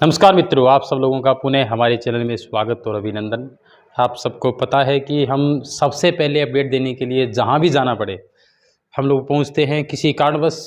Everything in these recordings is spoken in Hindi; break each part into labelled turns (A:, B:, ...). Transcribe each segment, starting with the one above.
A: नमस्कार मित्रों, आप सब लोगों का पुनः हमारे चैनल में स्वागत और अभिनंदन। आप सबको पता है कि हम सबसे पहले अपडेट देने के लिए जहाँ भी जाना पड़े, हम लोग पहुँचते हैं। किसी कारणवश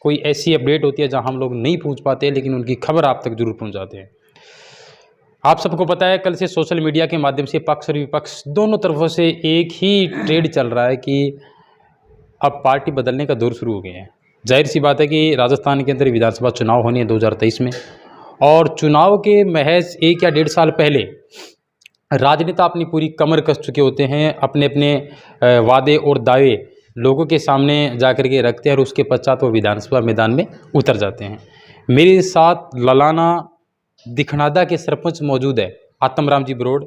A: कोई ऐसी अपडेट होती है जहाँ हम लोग नहीं पहुँच पाते, लेकिन उनकी खबर आप तक ज़रूर पहुँचाते हैं। आप सबको पता है, कल से सोशल मीडिया के माध्यम से पक्ष और विपक्ष दोनों तरफों से एक ही ट्रेड चल रहा है कि अब पार्टी बदलने का दौर शुरू हो गया है। ज़ाहिर-सी बात है कि राजस्थान के अंदर विधानसभा चुनाव होने हैं 2023 में, और चुनाव के महज़ 1 या डेढ़ साल पहले राजनेता अपनी पूरी कमर कस चुके होते हैं, अपने-अपने वादे और दावे लोगों के सामने जाकर के रखते हैं और उसके पश्चात वो विधानसभा मैदान में उतर जाते हैं। मेरे साथ ललाना दिखनादा के सरपंच मौजूद है, आत्मराम जी बरोड़,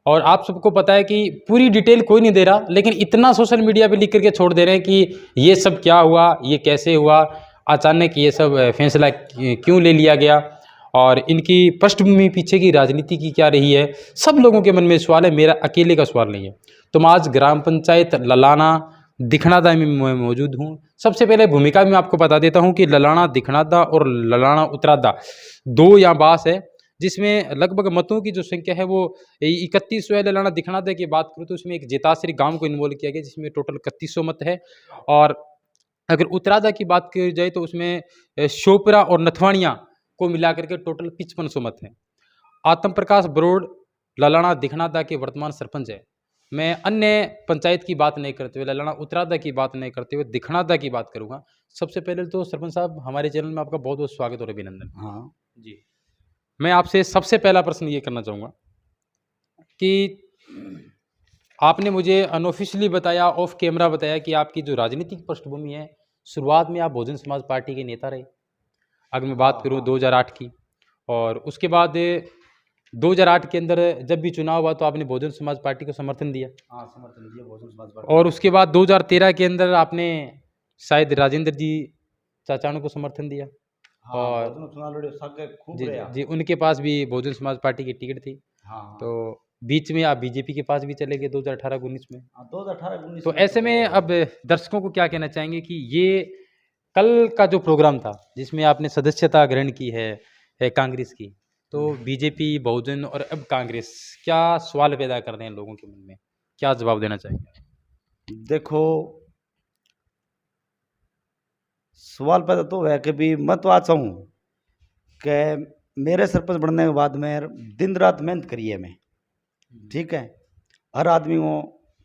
A: और आप सबको पता है कि पूरी डिटेल कोई नहीं दे रहा, लेकिन इतना सोशल मीडिया पे लिख करके छोड़ दे रहे हैं कि ये सब क्या हुआ, ये कैसे हुआ, अचानक ये सब फैसला क्यों ले लिया गया और इनकी पृष्ठभूमि पीछे की राजनीति की क्या रही है। सब लोगों के मन में सवाल है, मेरा अकेले का सवाल नहीं है। तो मैं आज ग्राम पंचायत ललाना दिखनादा में मौजूद हूँ। सबसे पहले भूमिका भी मैं आपको बता देता हूँ कि ललाना दिखनादा और ललाना उतरादा 2 यहाँ बास है, जिसमें लगभग मतों की जो संख्या है वो 3100 है। ललाना दिखनादा की बात करूँ तो उसमें एक जेताश्री गांव को इन्वॉल्व किया गया, जिसमें टोटल 3100 मत है। और अगर उतरादा की बात की जाए तो उसमें शोपरा और नथवाणिया को मिला करके टोटल 5500 मत हैं। आत्म प्रकाश बरोड़ ललाना दिखनादा के वर्तमान सरपंच है। मैं अन्य पंचायत की बात नहीं करते हुए, ललाना उतरादा की बात नहीं करते हुए दिखनादा की बात करूँगा। सबसे पहले तो सरपंच साहब, हमारे चैनल में आपका बहुत-बहुत स्वागत और अभिनंदन।
B: हाँ
A: जी। मैं आपसे सबसे पहला प्रश्न ये करना चाहूँगा कि आपने मुझे अनऑफिशियली बताया, ऑफ कैमरा बताया कि आपकी जो राजनीतिक पृष्ठभूमि है, शुरुआत में आप बहुजन समाज पार्टी के नेता रहे। अगर मैं बात करूँ 2008 की, और उसके बाद 2008 के अंदर जब भी चुनाव हुआ तो आपने बहुजन समाज पार्टी को समर्थन दिया,
B: हाँ समर्थन दिया बहुजन समाज पार्टी
A: और उसके बाद 2013 के अंदर आपने शायद राजेंद्र जी चाचाणों को समर्थन दिया।
B: हाँ
A: और
B: बहुत चुनाव लड़े सबके खूब
A: जी
B: रहा
A: जी, उनके पास भी बहुजन समाज पार्टी की टिकट थी।
B: हाँ
A: तो
B: हाँ
A: बीच में आप बीजेपी के पास भी चले गए 2018-19 में।
B: हाँ 2018-19
A: तो
B: में
A: ऐसे में अब दर्शकों को क्या कहना चाहेंगे कि ये कल का जो प्रोग्राम था जिसमें आपने सदस्यता ग्रहण की है कांग्रेस की, तो बीजेपी, बहुजन और अब कांग्रेस क्या सवाल पैदा कर रहे हैं लोगों के मन में, क्या जवाब देना चाहेंगे?
B: देखो सवाल पैदा तो है कि भी मैं तो आज चाहूँ कि मेरे सरपंच बनने के बाद में दिन रात मेहनत करी है मैं, ठीक है। हर आदमी वो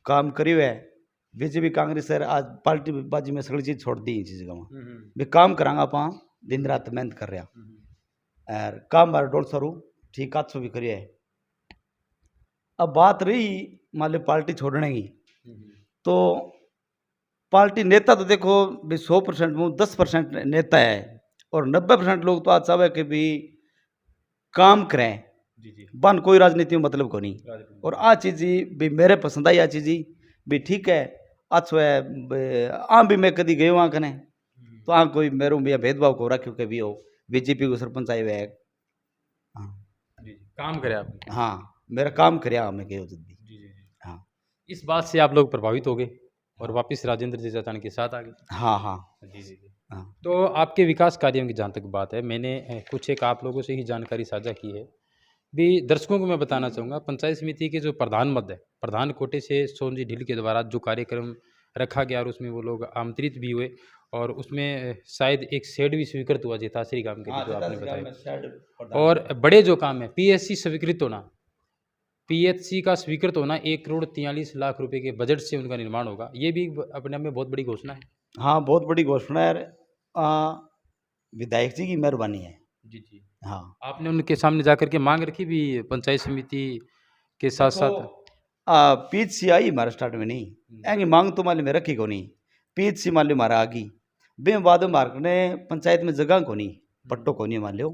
B: काम करी है। बीजेपी कांग्रेस सर आज पार्टी बाजी में सगली चीज़ छोड़ दी इस जगह में भी काम करांगा पा दिन रात मेहनत कर रहा और काम बार डोल सरू ठीक आज भी करिए। अब बात रही मान लो पार्टी छोड़ने की, तो पार्टी नेता तो देखो भी 100% में 10% नेता है और 90% लोग तो आज चाहे कि भी काम करें।
A: जी जी,
B: बन कोई राजनीति में मतलब को नहीं। और आ चीज़ भी मेरे पसंद आई, आ चीज़ भी ठीक है। अच्छो है आम भी मैं कभी गयो वहाँ कने तो आ कोई मेरे में भेदभाव को रखो के भी हो बीजेपी को सरपंच आए हुए। हाँ
A: जी जी, काम करे आपने।
B: हाँ मेरा काम कराया मैं गयो जब भी।
A: जी जी जी,
B: हाँ
A: इस बात से आप लोग प्रभावित हो गए और वापस राजेंद्र जी चाचान के साथ आ गए।
B: हाँ हाँ
A: जी जी जी।
B: हाँ
A: तो आपके विकास कार्यों की जहाँ तक बात है, मैंने कुछ एक आप लोगों से ही जानकारी साझा की है। भी दर्शकों को मैं बताना चाहूँगा, पंचायत समिति के जो प्रधान पद है, प्रधान कोटे से सोनजी ढील के द्वारा जो कार्यक्रम रखा गया और उसमें वो लोग आमंत्रित भी हुए, और उसमें शायद एक शेड भी स्वीकृत हुआ जेताश्री गांव के लिए, जो आपने बताया। और बड़े जो काम है, पीएचसी स्वीकृत होना, पीएचसी का स्वीकृत होना, 1,43,00,000 रुपए के बजट से उनका निर्माण होगा, ये भी अपने आप में बहुत बड़ी घोषणा है।
B: हाँ बहुत बड़ी घोषणा है। विधायक जी की मेहरबानी है।
A: जी जी,
B: हाँ
A: आपने उनके सामने जाकर के मांग रखी भी पंचायत समिति के साथ साथ?
B: पीच सी आई हमारे स्टार्ट में नहीं एंगे मांग तो माली में रखी को नहीं। पीच सी मान लो हमारा आगी बे बाद मार्ग ने पंचायत में जगह को नहीं पट्टो को नहीं मान लो,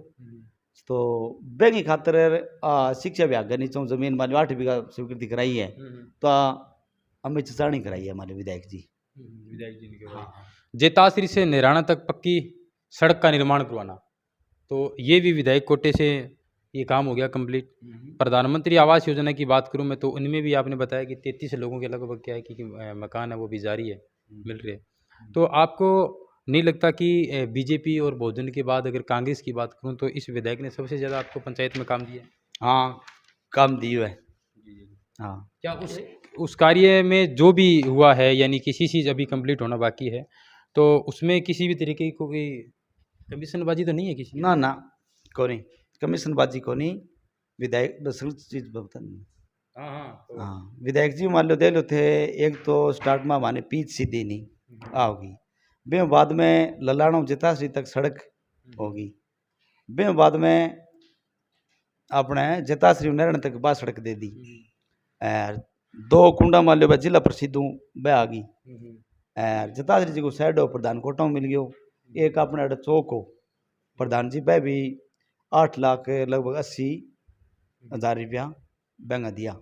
B: तो बेगी खातर शिक्षा विभाग नहीं चाहूँ जमीन मान लो 8 बीघा स्वीकृति कराई है, तो अमित चाणी कराई है हमारे विधायक जी।
A: विधायक जी ने करवाई। जेताश्री से निराणा तक पक्की सड़क का निर्माण करवाना, तो ये भी विधायक कोटे से ये काम हो गया कंप्लीट। प्रधानमंत्री आवास योजना की बात करूं मैं, तो उनमें भी आपने बताया कि 33 लोगों के लगभग क्या है कि मकान है वो भी जारी है, मिल रहे हैं। तो आपको नहीं लगता कि बीजेपी और बहुजन के बाद अगर कांग्रेस की बात करूं तो इस विधायक ने सबसे ज़्यादा आपको पंचायत में काम दिया है?
B: हाँ, काम दियो है।
A: जी, जी, जी।
B: हाँ।
A: क्या उस कार्य में जो भी हुआ है यानी किसी चीज़ अभी कंप्लीट होना बाकी है, तो उसमें किसी भी तरीके की कोई कमीशनबाजी तो नहीं है किसी की
B: ना
A: तरफ?
B: ना कोनी कमीशनबाजी कोनी विधायक बस चीज बता।
A: हाँ, हाँ। तो
B: हाँ, विधायक जी मान लो दे लो थे। एक तो स्टार्ट में माने पीच सीधी नहीं आओगी, बे बाद में ललाणों जिताश्री तक सड़क होगी, बे बाद में अपने जिताश्री नरण तक बा सड़क दे दी। और दो कुंडा मान लो जिला प्रसिद्ध बह आ गई। और जिताश्री जी को साइड हो प्रधान कोटा मिल गयो। एक अपने अड़ चौक हो प्रधान जी बह भी 8 लाख लगभग 80,000 रुपया बैंक दिया।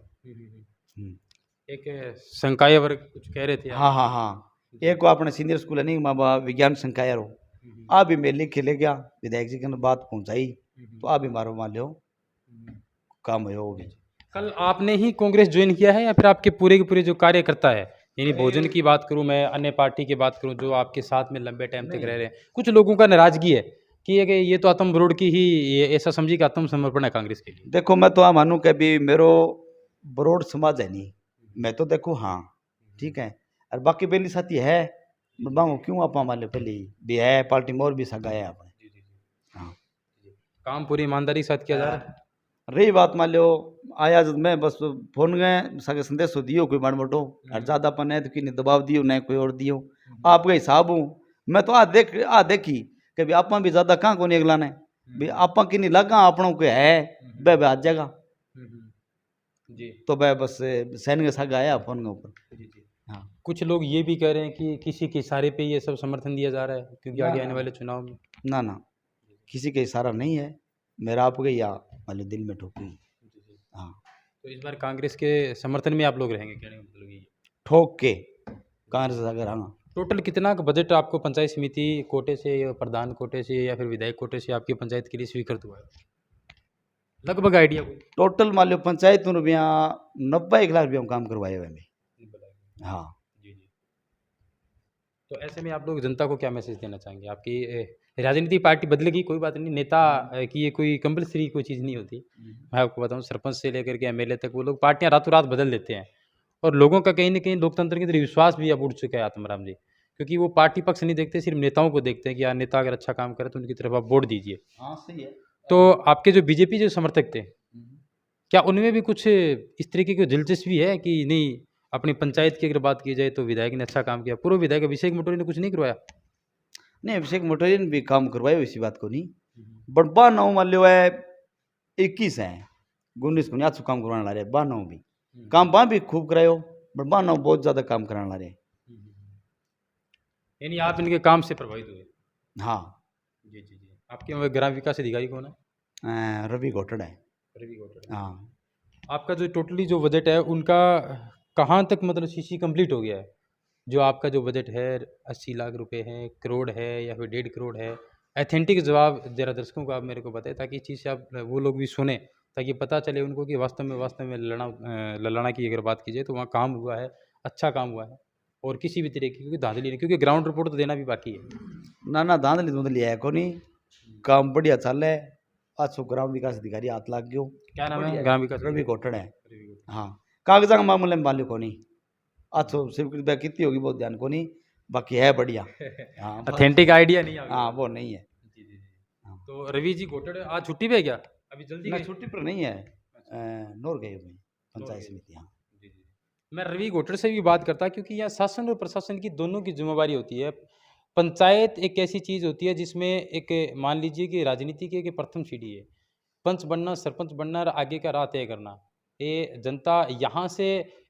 A: एक संकाय वर्ग कुछ कह रहे थे आप?
B: हाँ हाँ हाँ, एक को अपने सीनियर स्कूल है नहीं माँ विज्ञान संकाय हो आ भी मेरे लिख ले गया, विधायक जी ने बात पहुंचाई तो आ भी मारो मान लो काम हो भी।
A: कल आपने ही कांग्रेस ज्वाइन किया है या फिर आपके पूरे के पूरे जो कार्यकर्ता है, यानी बहुजन की बात करूं मैं, अन्य पार्टी की बात करूं जो आपके साथ में लंबे टाइम तक रह रहे हैं, कुछ लोगों का नाराजगी है कि ये तो आत्म बरोड़ की ही ये ऐसा समझी कि आत्मसमर्पण है कांग्रेस के लिए?
B: देखो मैं तो आ मानूं कि भी मेरो बरोड़ समाज है नहीं, मैं तो देखो हाँ ठीक है। और बाकी पहली साथी है बांगो क्यों आप मान लो पहली भी है पार्टी में और भी सगा है आपने। हाँ,
A: काम पूरी ईमानदारी के साथ किया जा रहा है?
B: रही बात मान लो आया जब मैं बस फोन गए सगे संदेश दियो कोई माड़ मोटो और ज्यादा अपन है तो कि दबाव दियो न कोई और दियो आपका हिसाब हूँ। मैं तो आ देखी कि भी आप भी ज्यादा कहाँ को नहीं अगला ने भी आप कि नहीं लगा अपनों को है वह आ जाएगा।
A: जी।
B: तो वह बस सैन के साथ आया फोन के ऊपर। हाँ,
A: कुछ लोग ये भी कह रहे हैं कि किसी के इशारे पे ये सब समर्थन दिया जा रहा है क्योंकि आगे आने वाले चुनाव में।
B: ना ना किसी का इशारा नहीं है, मेरा आप गई या मान लो दिल में ठोकी। हाँ,
A: तो इस बार कांग्रेस के समर्थन में आप लोग रहेंगे, कहने का मतलब ये है।
B: ठोक के कांग्रेस अगर आना।
A: टोटल कितना का बजट आपको पंचायत समिति कोटे से या प्रधान कोटे से या फिर विधायक कोटे से आपकी पंचायत के लिए स्वीकृत हुआ है, लगभग आइडिया कोई?
B: टोटल मान लो पंचायत रुपया 90 लाख रुपया में काम करवाए हुए में। हाँ
A: जी जी। तो ऐसे में आप लोग जनता को क्या मैसेज देना चाहेंगे? आपकी राजनीतिक पार्टी बदलेगी कोई बात नहीं, नेता की ये कोई कंपल्सरी कोई चीज़ नहीं होती। मैं आपको बताऊं सरपंच से लेकर के एमएलए तक वो लोग पार्टियां रातों रात बदल देते हैं और लोगों का कहीं ना कहीं लोकतंत्र की तरफ विश्वास भी अब उड़ चुका है आत्माराम जी, क्योंकि वो पार्टी पक्ष नहीं देखते, सिर्फ नेताओं को देखते हैं कि यार नेता अगर अच्छा काम करे तो उनकी तरफ आप वोट दीजिए।
B: हाँ सही है।
A: तो आपके जो बीजेपी जो समर्थक थे, क्या उनमें भी कुछ इस तरीके की दिलचस्पी है कि नहीं अपनी पंचायत की अगर बात की जाए तो विधायक ने अच्छा काम किया, पूर्व विधायक अभिषेक मोटोरी ने कुछ नहीं करवाया?
B: नहीं अभिषेक मोटोरी ने भी काम करवाए इसी बात को नहीं बट बा नौ मान लो है 21 है 19 को नहीं काम करवाने ला रहे बा नौ भी काम बा भी खूब करायो बट बा नौ बहुत ज्यादा काम कराने ला रहे।
A: यानी आप इनके काम से प्रभावित हुए?
B: हाँ
A: जी जी जी। आपके वहाँ ग्राम विकास अधिकारी कौन है?
B: रवि घोटड़ है।
A: रवि घोटड़े।
B: हाँ
A: आपका जो टोटली जो बजट है उनका कहाँ तक मतलब सीसी कंप्लीट हो गया है? जो आपका जो बजट है 80 लाख रुपए है, करोड़ है या फिर 1.5 करोड़ है? ऑथेंटिक जवाब जरा दर्शकों को आप मेरे को बताएं ताकि इस चीज़ से आप वो लोग भी सुने, ताकि पता चले उनको कि वास्तव में ललाना की अगर बात की जाए तो वहाँ काम हुआ है, अच्छा काम हुआ है और किसी भी तरीके की धांधली नहीं, क्योंकि ग्राउंड रिपोर्ट तो देना भी बाकी है।
B: ना ना धांधली धुंधली है को नहीं काम बढ़िया चल है। आज सो ग्राम विकास अधिकारी हाथ लाग गयो।
A: क्या नाम है ग्राम विकास?
B: रवि घोटड़ है। हाँ कागजा का मामले में माल्यो को नहीं आज सो स्वीकृति कितनी होगी बहुत ध्यान को नहीं बाकी है बढ़िया। हाँ
A: ऑथेंटिक आइडिया नहीं आ
B: हाँ वो नहीं है।
A: जी जी जी। तो रवि जी घोटड़े आज छुट्टी पे है क्या? अभी जल्दी
B: ना
A: गए?
B: छुट्टी पर नहीं है नोर गए हुए पंचायत समिति। हाँ
A: जी जी। मैं रवि घोटड़े से भी बात करता क्योंकि यहाँ शासन और प्रशासन की दोनों की जिम्मेवारी होती है। पंचायत एक ऐसी चीज़ होती है जिसमें एक मान लीजिए कि राजनीति की एक प्रथम सीढ़ी है। पंच बनना, सरपंच बनना और आगे का राह तय करना। ये जनता यहाँ से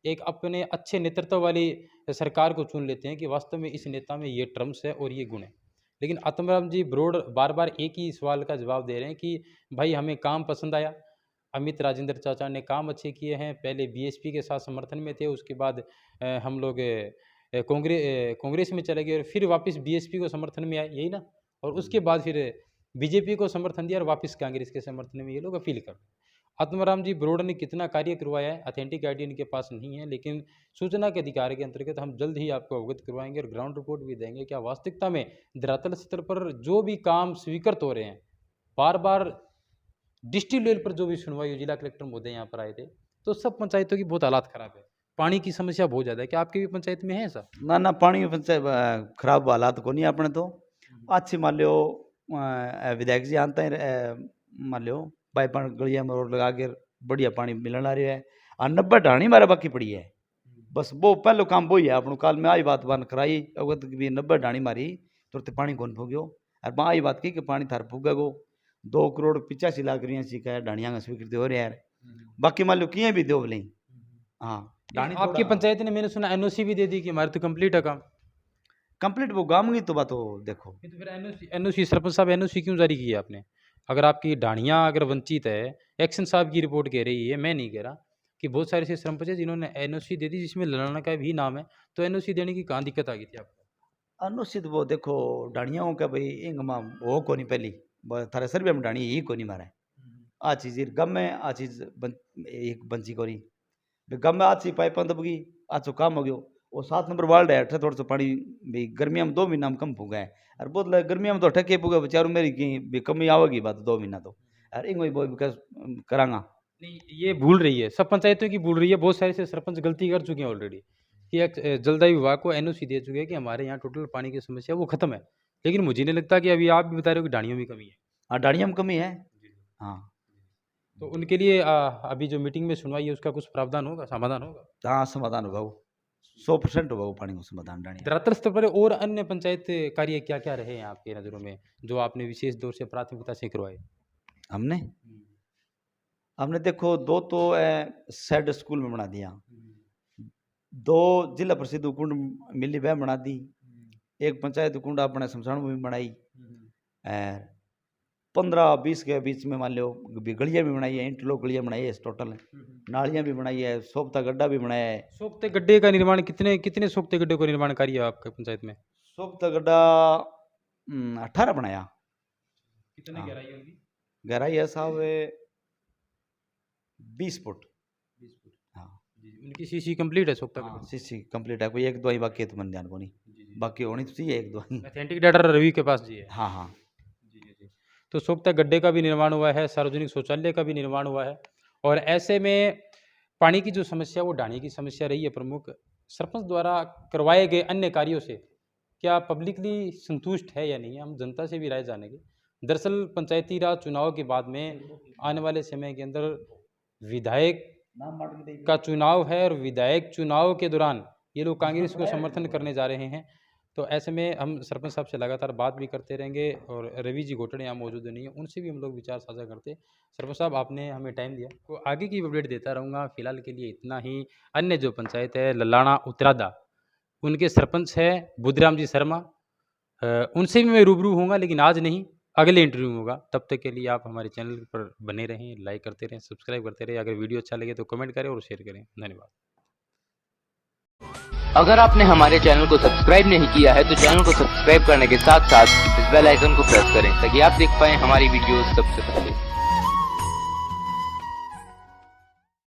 A: एक अपने अच्छे नेतृत्व वाली सरकार को चुन लेते हैं कि वास्तव में इस नेता में ये ट्रम्स है और ये गुण है। लेकिन आत्माराम जी बरोड़ बार-बार एक ही सवाल का जवाब दे रहे हैं कि भाई हमें काम पसंद आया। अमित राजेंद्र चाचा ने काम अच्छे किए हैं, पहले बीएसपी के साथ समर्थन में थे, उसके बाद हम लोग कांग्रेस में चले गए और फिर वापस बीएसपी को समर्थन में आए, यही ना? और उसके बाद फिर बीजेपी को समर्थन दिया और वापस कांग्रेस के समर्थन में ये लोग अपील कर। आत्माराम जी बरोड़ा ने कितना कार्य करवाया है ऑथेंटिक आइडिया इनके पास नहीं है, लेकिन सूचना के अधिकार के अंतर्गत हम जल्द ही आपको अवगत करवाएंगे और ग्राउंड रिपोर्ट भी देंगे। क्या वास्तविकता में धरातल स्तर पर जो भी काम स्वीकृत हो रहे हैं, बार बार डिस्ट्रिक्ट लेवल पर जो भी सुनवाई हुई, जिला कलेक्टर महोदय यहाँ पर आए थे, तो सब पंचायतों की बहुत हालात खराब है, पानी की समस्या बहुत ज़्यादा है। क्या आपकी भी पंचायत में है ऐसा?
B: ना पानी की पंचायत खराब हालात को नहीं अपने तो अच्छी मान लो विधायक जी आते हैं मान लो पाइप गलिया में रोड लगा के बढ़िया पानी मिलने आ रहा है और 90 ढाणी मारे बाकी पड़ी है। बस वो पहलो काम वो ही है अपनों काल में आई बात बन कराई अवगत भी 90 ढाणी मारी तुरंत पानी कौन फूग्यो और वहाँ आई बात की कि पानी थार फूगेगो 2,85,00,000 रुपया सीखा है ढाणिया का स्वीकृति हो रहा है। बाकी मान लो किए भी दो बोले हाँ
A: आपकी पंचायत ने मैंने सुना एनओसी भी दे दी कि हमारे तो कंप्लीट है काम।
B: कंप्लीट वो गाँव की तो बात हो देखो।
A: तो फिर एनओसी सरपंच साहब एनओसी क्यों जारी की है आपने? अगर आपकी ढाणियाँ अगर वंचित है, एक्शन साहब की रिपोर्ट कह रही है, मैं नहीं कह रहा, कि बहुत सारे ऐसे सरपंच है जिन्होंने एनओसी दे दी जिसमें लड़ाना का भी नाम है, तो एनओसी देने की कहाँ दिक्कत आ गई थी आपको?
B: अनुचित वो देखो ढाणियाओं का भाई इंग माँ वो को नहीं पहली थारे सर्वे में ढाणी यही को नहीं मारा आ चीज़ गम में आ चीज़ एक बंची को नहीं गम में आज सी पाइप दबगी आज तो काम हो गयो वो 7 नंबर वार्ड है अठे थोड़ा सा पानी भाई गर्मिया में 2 महीना में कम फूगा है और बहुत गर्मिया में तो ठके फूगा बेचारों मेरी की कमी आवेगी बात 2 महीना तो और इंग वो विकास करांगा
A: नहीं, ये भूल रही है, सब पंचायतों की भूल रही है। बहुत सारे से सरपंच गलती कर चुके हैं ऑलरेडी कि एक जलदायी विभाग को एनओसी दे चुके हैं कि हमारे यहाँ टोटल पानी की समस्या वो खत्म है, लेकिन मुझे नहीं लगता कि अभी आप भी बता रहे हो कि ढाणियों में कमी है।
B: हाँ ढाणिया में कमी है हाँ।
A: तो उनके लिए अभी जो मीटिंग में सुनवाई है उसका कुछ प्रावधान होगा, समाधान होगा?
B: हाँ समाधान होगा वो 100% होगा वो पानी का समाधान ढाणिया।
A: धरातल स्तर पर और अन्य पंचायत कार्य क्या क्या रहे हैं आपके नज़रों में जो आपने विशेष तौर से प्राथमिकता से करवाए?
B: हमने देखो 2 तो सेड स्कूल में बना दिया, 2 जिला परिषद कुंड मिली वह बना दी, एक पंचायत कुंड अपने शमशान में बनाई, 15-20 के बीच में मान लो गलियाँ भी बनाई है, इंटरलॉक गलियाँ बनाई है टोटल, नालियाँ भी बनाई है, सोखता गड्ढा भी बनाया है।
A: सोखते गड्ढे का निर्माण कितने सोखते गड्ढे को निर्माण कार्य है आपके पंचायत में?
B: सोखता गड्ढा 18 बनाया।
A: कितनी गहराई है उनकी?
B: गहराई है साहब 20 फुट। हाँ
A: उनकी सीसी कंप्लीट है सोखता गड्ढा?
B: सीसी कंप्लीट है, कोई 1-2 ही बाकी है तो मन ध्यान को नहीं, बाकी होनी तो चाहिए 1-2।
A: ऑथेंटिक डाटा रवि के पास जी है?
B: हाँ हाँ
A: जी। तो सोखता गड्ढे का भी निर्माण हुआ है, सार्वजनिक शौचालय का भी निर्माण हुआ है, और ऐसे में पानी की जो समस्या वो ढाणी की समस्या रही है प्रमुख। सरपंच द्वारा करवाए गए अन्य कार्यों से क्या पब्लिकली संतुष्ट है या नहीं है, हम जनता से भी राय जानेंगे। दरअसल पंचायती राज चुनाव के बाद में आने वाले समय के अंदर विधायक का चुनाव है और विधायक चुनाव के दौरान ये लोग कांग्रेस को समर्थन करने जा रहे हैं। तो ऐसे में हम सरपंच साहब से लगातार बात भी करते रहेंगे और रवि जी घोटड़े यहाँ मौजूद नहीं है, उनसे भी हम लोग विचार साझा करते। सरपंच साहब आपने हमें टाइम दिया, तो आगे की अपडेट देता रहूँगा। फिलहाल के लिए इतना ही। अन्य जो पंचायत है ललाना उत्तरादा, उनके सरपंच है बुद्धराम जी शर्मा, उनसे भी मैं रूबरू होऊंगा, लेकिन आज नहीं, अगले इंटरव्यू में होगा। तब तक के लिए आप हमारे चैनल पर बने रहें, लाइक करते रहें, सब्सक्राइब करते रहें। अगर वीडियो अच्छा लगे तो कमेंट करें और शेयर करें। धन्यवाद।
C: अगर आपने हमारे चैनल को सब्सक्राइब नहीं किया है तो चैनल को सब्सक्राइब करने के साथ साथ इस बेल आइकन को प्रेस करें ताकि आप देख पाएं हमारी वीडियोस सबसे पहले।